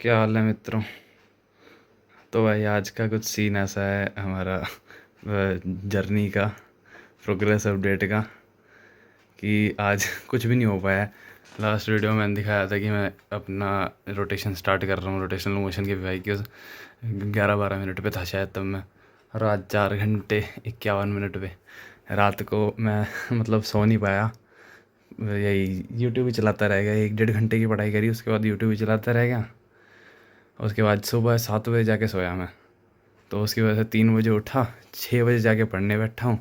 क्या हाल है मित्रों। तो भाई आज का कुछ सीन ऐसा है हमारा जर्नी का, प्रोग्रेस अपडेट का, कि आज कुछ भी नहीं हो पाया है। लास्ट वीडियो में मैंने दिखाया था कि मैं अपना रोटेशन स्टार्ट कर रहा हूँ, रोटेशनल मोशन के व्हीकल्स 11-12 मिनट पे था शायद तब मैं, और आज 4 घंटे 51 मिनट पे। रात को मैं मतलब सो नहीं पाया, यही यूट्यूब ही चलाता रह गया। 1-1.5 घंटे की पढ़ाई करी, उसके बाद यूट्यूब ही चलाता रह गया। उसके बाद सुबह 7 बजे जाके सोया मैं, तो उसकी वजह से 3 बजे उठा, 6 बजे जाके पढ़ने बैठा हूँ।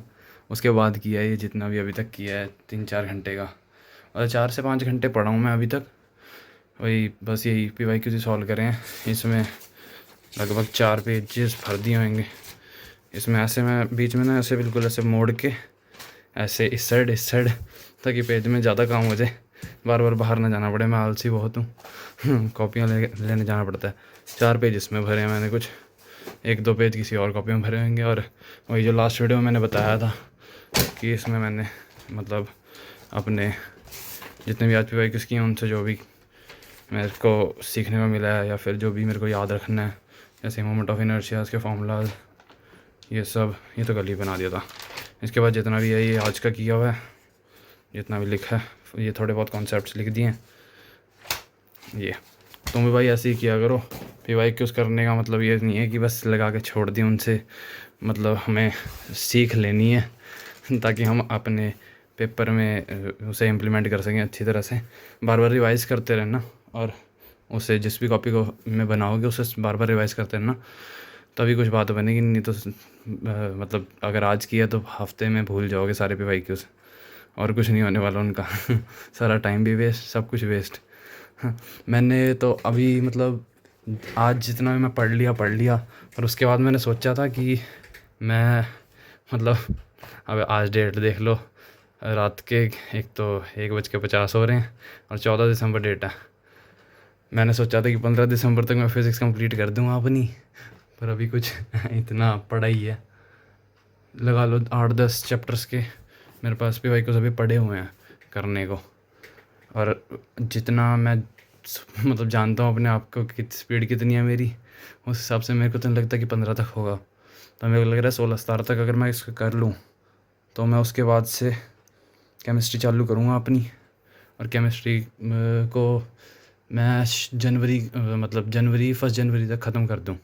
उसके बाद किया ये जितना भी अभी तक किया है 3-4 घंटे का, और 4 से 5 घंटे पढ़ा हूँ मैं अभी तक। वही बस यही PYQ सॉल्व करें हैं। इसमें लगभग 4 पेजेस भर दिए होंगे। इसमें ऐसे मैं बीच में ना ऐसे बिल्कुल ऐसे मोड़ के ऐसे इस साइड ताकि पेज में ज़्यादा काम हो जाए, बार बार बाहर ना जाना पड़े। मैं आलसी बहुत हूँ कॉपियाँ लेने जाना पड़ता है। 4 पेज इसमें भरे हैं मैंने, कुछ 1-2 पेज किसी और कॉपी में भरे होंगे। और वही जो लास्ट वीडियो में मैंने बताया था कि इसमें मैंने मतलब अपने जितने भी आज PYQs किए हैं उनसे जो भी मेरे को सीखने को मिला है या फिर जो भी मेरे को याद रखना है, जैसे मोमेंट ऑफ इनर्शिया के फार्मूलाज, ये सब ये तो कल ही बना दिया था। इसके बाद जितना भी है ये आज का किया हुआ है, जितना भी लिखा है, ये थोड़े बहुत कॉन्सेप्ट्स लिख दिए हैं। ये तुम भी भाई ऐसे ही किया करो। PYQs करने का मतलब ये नहीं है कि बस लगा के छोड़ दिए उनसे, मतलब हमें सीख लेनी है ताकि हम अपने पेपर में उसे इम्प्लीमेंट कर सकें अच्छी तरह से। बार बार रिवाइज करते रहना, और उसे जिस भी कॉपी को में बनाओगे उसे बार बार रिवाइज करते रहना, तभी कुछ बात बनेगी। नहीं तो मतलब अगर आज किया तो हफ्ते में भूल जाओगे सारे PYQs, और कुछ नहीं होने वाला उनका सारा टाइम भी वेस्ट, सब कुछ वेस्ट। मैंने तो अभी मतलब आज जितना भी मैं पढ़ लिया, पर उसके बाद मैंने सोचा था कि मैं मतलब अब आज डेट देख लो, रात के एक तो 1:50 हो रहे हैं और 14 दिसंबर डेट है। मैंने सोचा था कि 15 दिसंबर तक मैं फ़िज़िक्स कंप्लीट कर दूँगा अपनी, पर अभी कुछ इतना पढ़ाई है, लगा लो 8-10 चैप्टर्स के मेरे पास PYQs अभी पढ़े हुए हैं करने को। और जितना मैं मतलब जानता हूँ अपने आप को कि स्पीड कितनी है मेरी, उस हिसाब से मेरे को तो नहीं लगता कि 15 तक होगा। तो मेरे को लग रहा है 16-17 तक अगर मैं इसको कर लूँ तो मैं उसके बाद से केमिस्ट्री चालू करूँगा अपनी। और केमिस्ट्री को मैं जनवरी मतलब जनवरी 1 जनवरी तक ख़त्म कर दूँ,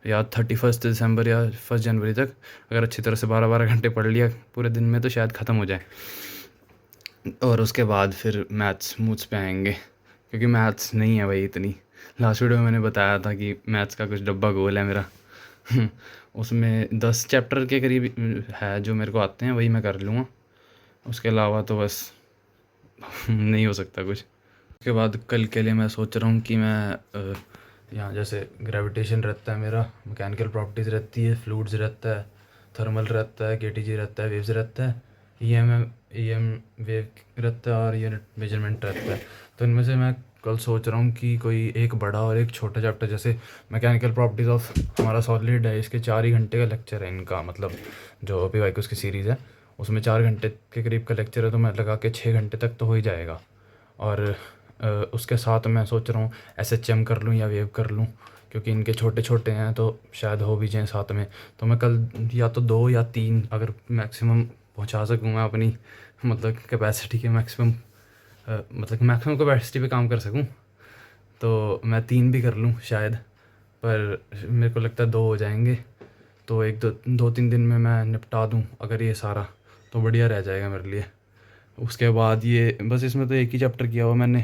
या 31 दिसंबर या 1 जनवरी तक। अगर अच्छी तरह से 12-12 घंटे पढ़ लिया पूरे दिन में तो शायद ख़त्म हो जाए। और उसके बाद फिर मैथ्स मूथ्स पे आएंगे, क्योंकि मैथ्स नहीं है भाई इतनी। लास्ट वीडियो में मैंने बताया था कि मैथ्स का कुछ डब्बा गोल है मेरा उसमें 10 चैप्टर के करीब है जो मेरे को आते हैं, वही मैं कर लूँगा। उसके अलावा तो बस नहीं हो सकता कुछ। उसके बाद कल के लिए मैं सोच रहा हूँ कि मैं यहाँ जैसे ग्रेविटेशन रहता है मेरा, मैकेनिकल प्रॉपर्टीज़ रहती है, फ्लूइड्स रहता है, थर्मल रहता है, KTG रहता है, वेव्स रहता है, EM वेव रहता है, और यूनिट मेजरमेंट रहता है। तो इनमें से मैं कल सोच रहा हूँ कि कोई एक बड़ा और एक छोटा चैप्टर, जैसे मैकेनिकल प्रॉपर्टीज़ ऑफ हमारा सॉलिड है, इसके 4 ही घंटे का लेक्चर है इनका, मतलब जो PYQs की सीरीज़ है उसमें 4 घंटे के करीब का लेक्चर है, तो मैं लगा के 6 घंटे तक तो हो ही जाएगा। और उसके साथ मैं सोच रहा हूँ SHM कर लूँ या वेव कर लूँ, क्योंकि इनके छोटे छोटे हैं तो शायद हो भी जाएँ साथ में। तो मैं कल या तो 2 या 3 अगर मैक्सिमम पहुँचा सकूँ मैं अपनी मतलब कैपेसिटी के मैक्सिमम मतलब मैक्सिमम कैपेसिटी पे काम कर सकूँ, तो मैं 3 भी कर लूँ शायद। पर मेरे को लगता है 2 हो जाएंगे, तो 2-3 दिन में मैं निपटा दूँ अगर ये सारा, तो बढ़िया रह जाएगा मेरे लिए। उसके बाद ये बस इसमें तो एक ही चैप्टर किया हुआ मैंने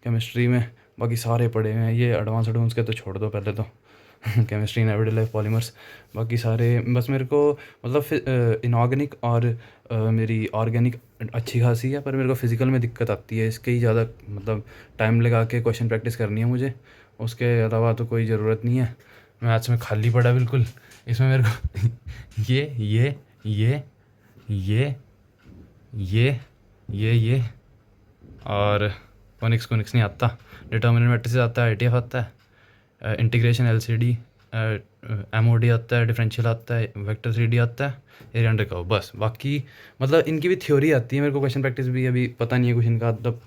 केमिस्ट्री में, बाकी सारे पढ़े हुए हैं। ये एडवांस के तो छोड़ दो पहले तो chemistry in everyday life polymers, बाकी सारे बस मेरे को मतलब इनऑर्गेनिक और मेरी ऑर्गेनिक अच्छी खासी है, पर मेरे को फिज़िकल में दिक्कत आती है। इसके ही ज़्यादा मतलब टाइम लगा के क्वेश्चन प्रैक्टिस करनी है मुझे, उसके अलावा तो कोई ज़रूरत नहीं है। मैथ्स में खाली पड़ा बिल्कुल, इसमें मेरे को ये ये ये और कोनिक्स नहीं आता, डिटर्मिनेंट मैट्रिसेस आता है, ITF आता है, इंटीग्रेशन LCD, MOD आता है, डिफरेंशियल आता है, वेक्टर 3D आता है, एरिया अंडर कर्व, बस। बाकी मतलब इनकी भी थ्योरी आती है मेरे को, क्वेश्चन प्रैक्टिस भी अभी पता नहीं है कुछ इनका, मतलब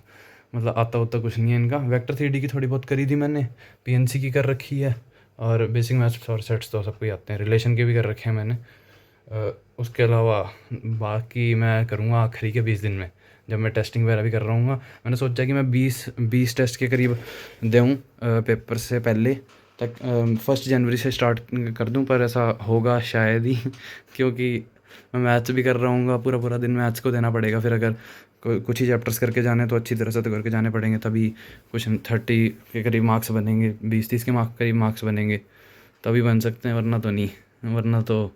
मतलब आता उतना कुछ नहीं है इनका। वेक्टर 3D की थोड़ी बहुत करी थी मैंने, पीएनसी की कर रखी है, और बेसिक मैथ्स और सेट्स तो सबको ही आते हैं। रिलेशन के भी कर रखे हैं मैंने। उसके अलावा बाकी मैं करूँगा आखिरी के 20 दिन में, जब मैं टेस्टिंग वगैरह भी कर रहा हूँ। मैंने सोचा कि मैं 20 टेस्ट के करीब दूँ पेपर से पहले तक, 1 जनवरी से स्टार्ट कर दूँ, पर ऐसा होगा शायद ही क्योंकि मैं मैथ्स भी कर रहा हूँ, पूरा पूरा दिन मैथ्स को देना पड़ेगा। फिर अगर कुछ ही चैप्टर्स करके जाने तो अच्छी तरह से तो करके जाने पड़ेंगे, तभी कुछ 30 के करीब मार्क्स बनेंगे, 20-30 के करीब मार्क्स बनेंगे, तभी बन सकते हैं, वरना तो नहीं। वरना तो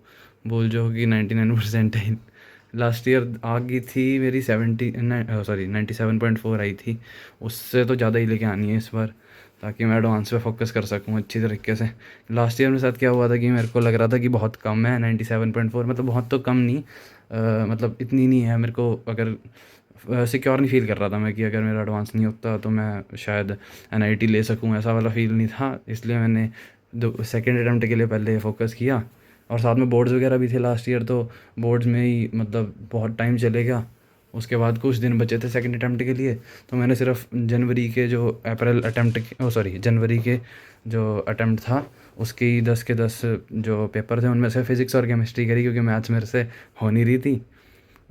बोल जो कि 99% है। लास्ट ईयर आ गई थी मेरी 97.4 आई थी, उससे तो ज़्यादा ही लेके आनी है इस बार, ताकि मैं एडवांस पे फोकस कर सकूँ अच्छी तरीके से। लास्ट ईयर मेरे साथ क्या हुआ था कि मेरे को लग रहा था कि बहुत कम है 97.4, मतलब बहुत तो कम नहीं, मतलब इतनी नहीं है। मेरे को अगर सिक्योर नहीं फील कर रहा था मैं कि अगर मेरा एडवांस नहीं होता तो मैं शायद एनआईटी ले सकूँ, ऐसा वाला फील नहीं था। इसलिए मैंने सेकेंड अटैम्प्ट के लिए पहले फोकस किया, और साथ में बोर्ड्स वगैरह भी थे लास्ट ईयर, तो बोर्ड्स में ही मतलब बहुत टाइम चलेगा। उसके बाद कुछ दिन बचे थे सेकंड अटैम्प्ट के लिए, तो मैंने सिर्फ जनवरी के जो जनवरी के जो अटैम्प्ट था उसके ही 10 के 10 जो पेपर थे, उनमें से फिज़िक्स और केमिस्ट्री करी, क्योंकि मैथ्स मेरे से हो नहीं रही थी।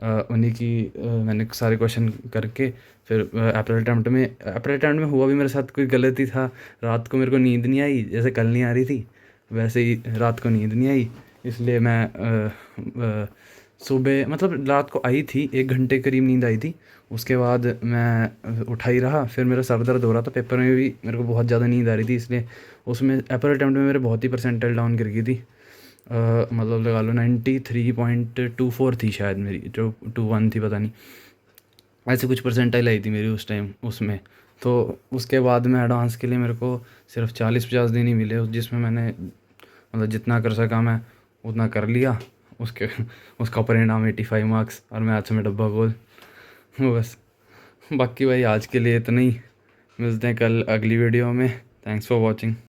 उन्हीं की मैंने सारे क्वेश्चन करके फिर अप्रैल अटैम्प्ट में हुआ भी मेरे साथ कोई गलती था। रात को मेरे को नींद नहीं आई, जैसे कल नहीं आ रही थी वैसे ही रात को नींद नहीं आई, इसलिए मैं सुबह मतलब रात को आई थी, 1 घंटे करीब नींद आई थी। उसके बाद मैं उठा ही रहा, फिर मेरा सर दर्द हो रहा था, पेपर में भी मेरे को बहुत ज़्यादा नींद आ रही थी, इसलिए उसमें अप्रैल अटैम्प्ट में मेरे बहुत ही परसेंटाइल डाउन गिर गई थी। मतलब लगा लो 93.24 थी शायद मेरी, जो 21 थी पता नहीं, ऐसे कुछ परसेंटाइल आई थी मेरी उस टाइम उसमें। तो उसके बाद में एडवांस के लिए मेरे को सिर्फ 40-50 दिन ही मिले, जिसमें मैंने मतलब जितना कर सका मैं उतना कर लिया। उसके उसका परिणाम 85 मार्क्स, और मैथ्स में डब्बा गोल। बस, बाकी भाई आज के लिए इतना ही। मिलते हैं कल अगली वीडियो में। Thanks for watching.